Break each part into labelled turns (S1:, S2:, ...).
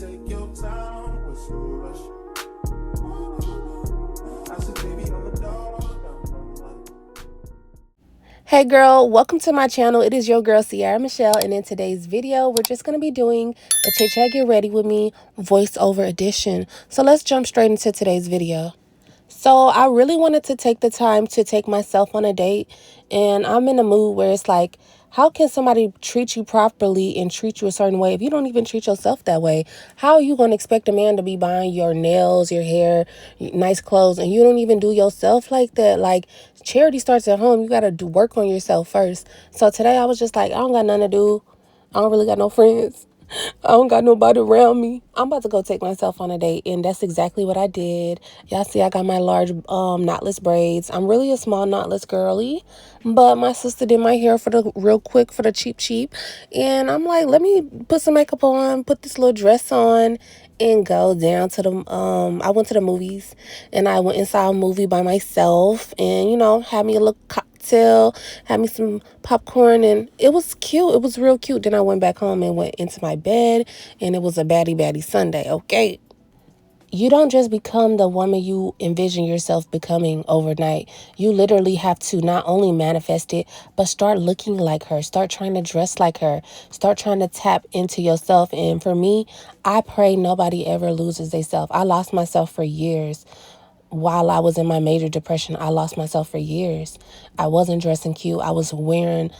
S1: take your time, what's no rush? I said, baby, on the dog.
S2: Hey girl, welcome to my channel. It is your girl Ciera Michelle, and in today's video we're just going to be doing a Chit Chat Get Ready With Me voiceover edition. So let's jump straight into today's video. So I really wanted to take the time to take myself on a date, and I'm in a mood where it's like, how can somebody treat you properly and treat you a certain way if you don't even treat yourself that way? How are you going to expect a man to be buying your nails, your hair, nice clothes, and you don't even do yourself like that? Like, charity starts at home. You got to do work on yourself first. So today I was just like, I don't got nothing to do. I don't really got no friends. I don't got nobody around me. I'm about to go take myself on a date, and that's exactly what I did. Y'all see I got my large knotless braids. I'm really a small knotless girly, but my sister did my hair for the real quick for the cheap. And I'm like, let me put some makeup on, put this little dress on, and go down to the I went to the movies, and I went inside a movie by myself, and had me a little cocktail, had me some popcorn, and it was cute. It was real cute. Then I went back home and went into my bed, and it was a baddie Sunday. Okay. You don't just become the woman you envision yourself becoming overnight. You literally have to not only manifest it, but start looking like her. Start trying to dress like her. Start trying to tap into yourself. And for me, I pray nobody ever loses themselves. I lost myself for years. While I was in my major depression, I lost myself for years. I wasn't dressing cute. I was wearing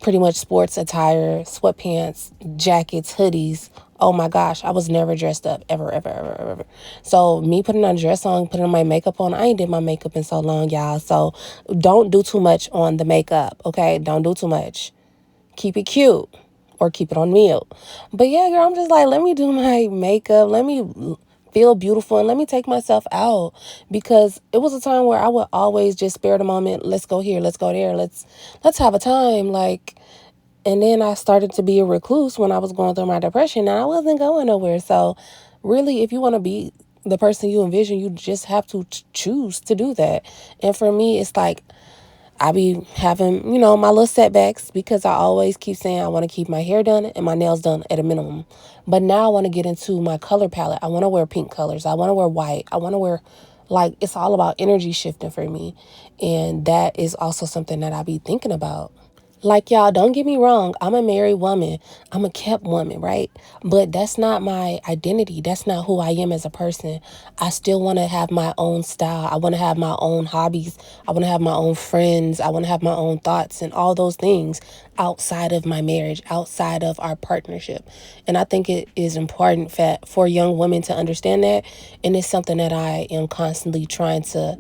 S2: pretty much sports attire, sweatpants, jackets, hoodies. Oh my gosh, I was never dressed up ever. So me putting on a dress on, putting on my makeup on, I ain't did my makeup in so long, y'all. So don't do too much on the makeup, okay? Don't do too much. Keep it cute or keep it on mute. But yeah, girl, I'm just like, let me do my makeup. Let me feel beautiful and let me take myself out, because it was a time where I would always just spare the moment. Let's go here, let's go there, let's have a time, like. And then I started to be a recluse when I was going through my depression, and I wasn't going nowhere. So really, if you want to be the person you envision, you just have to choose to do that. And for me, it's like I be having, my little setbacks, because I always keep saying I want to keep my hair done and my nails done at a minimum. But now I want to get into my color palette. I want to wear pink colors. I want to wear white. I want to wear, like, it's all about energy shifting for me. And that is also something that I be thinking about. Like, y'all, don't get me wrong. I'm a married woman. I'm a kept woman, right? But that's not my identity. That's not who I am as a person. I still want to have my own style. I want to have my own hobbies. I want to have my own friends. I want to have my own thoughts and all those things outside of my marriage, outside of our partnership. And I think it is important for young women to understand that. And it's something that I am constantly trying to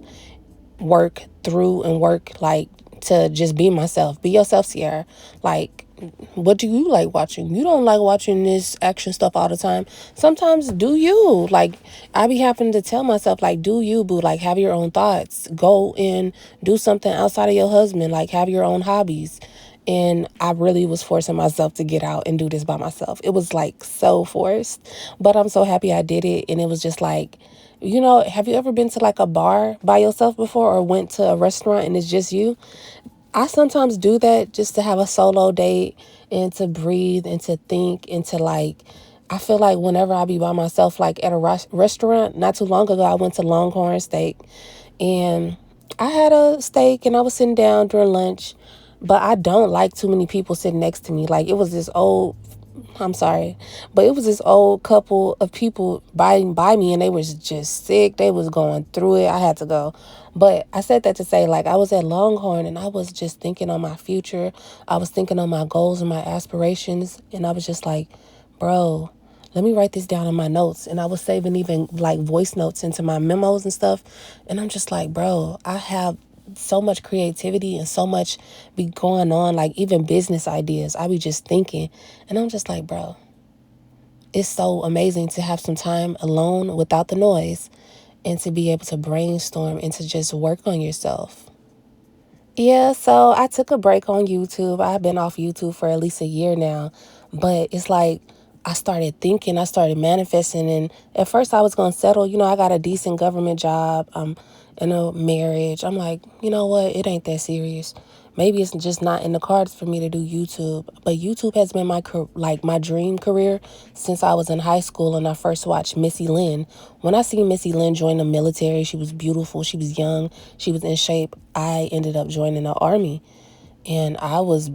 S2: work through and work, like, to just be myself. Be yourself, Ciera. Like, what do you like watching? You don't like watching this action stuff all the time. Sometimes do you. Like, I be having to tell myself, like, do you, boo. Like, have your own thoughts. Go and do something outside of your husband. Like, have your own hobbies. And I really was forcing myself to get out and do this by myself. It was like so forced, but I'm so happy I did it. And it was just like, have you ever been to like a bar by yourself before, or went to a restaurant and it's just you? I sometimes do that just to have a solo date and to breathe and to think and to, like, I feel like whenever I be by myself, like at a restaurant, not too long ago, I went to Longhorn Steak, and I had a steak and I was sitting down during lunch, but I don't like too many people sitting next to me. Like, it was this old, I'm sorry, but it was this old couple of people by me, and they was just sick. They was going through it. I had to go. But I said that to say, like, I was at Longhorn and I was just thinking on my future. I was thinking on my goals and my aspirations. And I was just like, bro, let me write this down in my notes. And I was saving even like voice notes into my memos and stuff. And I'm just like, bro, I have so much creativity and so much be going on, like even business ideas. I be just thinking, and I'm just like, bro, it's so amazing to have some time alone without the noise, and to be able to brainstorm and to just work on yourself. Yeah, so I took a break on YouTube. I've been off YouTube for at least a year now. But it's like I started thinking, I started manifesting. And at first I was going to settle. I got a decent government job. I'm in a marriage. I'm like, you know what? It ain't that serious. maybe it's just not in the cards for me to do YouTube. But YouTube has been my dream career since I was in high school and I first watched Missy Lynn. When I seen Missy Lynn join the military, she was beautiful, she was young, she was in shape. I ended up joining the army, and I was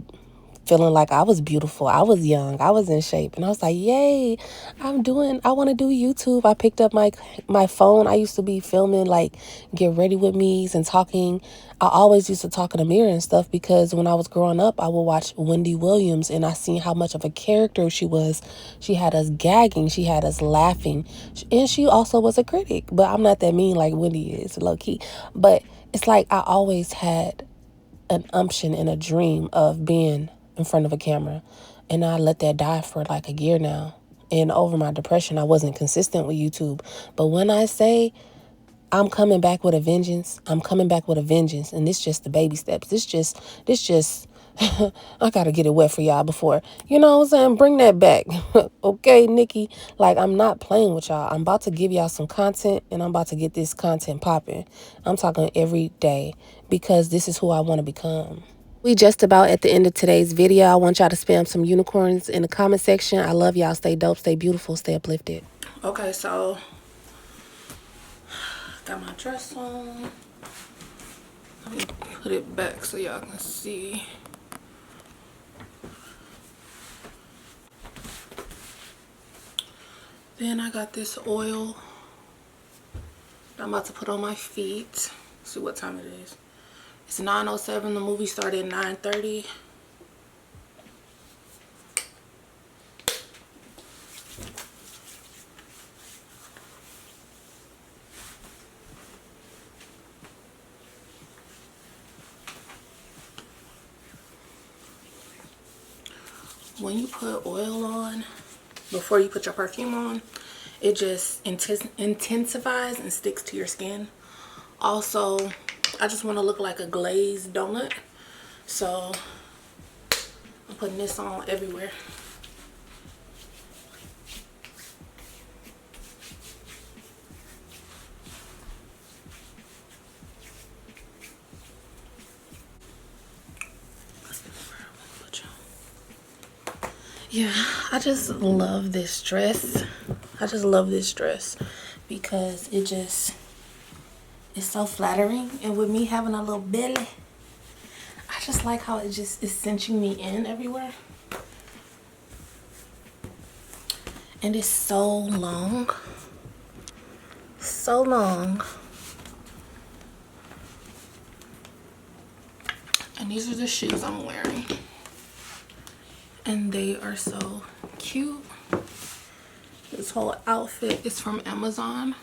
S2: feeling like I was beautiful. I was young. I was in shape. And I was like, yay, I want to do YouTube. I picked up my phone. I used to be filming like get ready with me's and talking. I always used to talk in the mirror and stuff because when I was growing up, I would watch Wendy Williams and I seen how much of a character she was. She had us gagging. She had us laughing. And she also was a critic. But I'm not that mean like Wendy is, low key. But it's like I always had an umption and a dream of being in front of a camera, and I let that die for like a year now. And over my depression, I wasn't consistent with YouTube. But when I say I'm coming back with a vengeance, I'm coming back with a vengeance, and this just the baby steps. This just I gotta get it wet for y'all before, you know what I'm saying, bring that back. Okay, Nikki, like I'm not playing with y'all. I'm about to give y'all some content, and I'm about to get this content popping. I'm talking every day because this is who I want to become. We just about at the end of today's video. I want y'all to spam some unicorns in the comment section. I love y'all. Stay dope, stay beautiful, stay uplifted. Okay, so got my dress on. Let me put it back so y'all can see. Then I got this oil that I'm about to put on my feet. Let's see what time it is. It's 9:07. The movie started at 9:30. When you put oil on, before you put your perfume on, it just intensifies and sticks to your skin. Also, I just want to look like a glazed donut, so I'm putting this on everywhere. Yeah, I just love this dress. I just love this dress because it's so flattering, and with me having a little belly, I just like how it just is cinching me in everywhere. And it's so long. So long. And these are the shoes I'm wearing. And they are so cute. This whole outfit is from Amazon.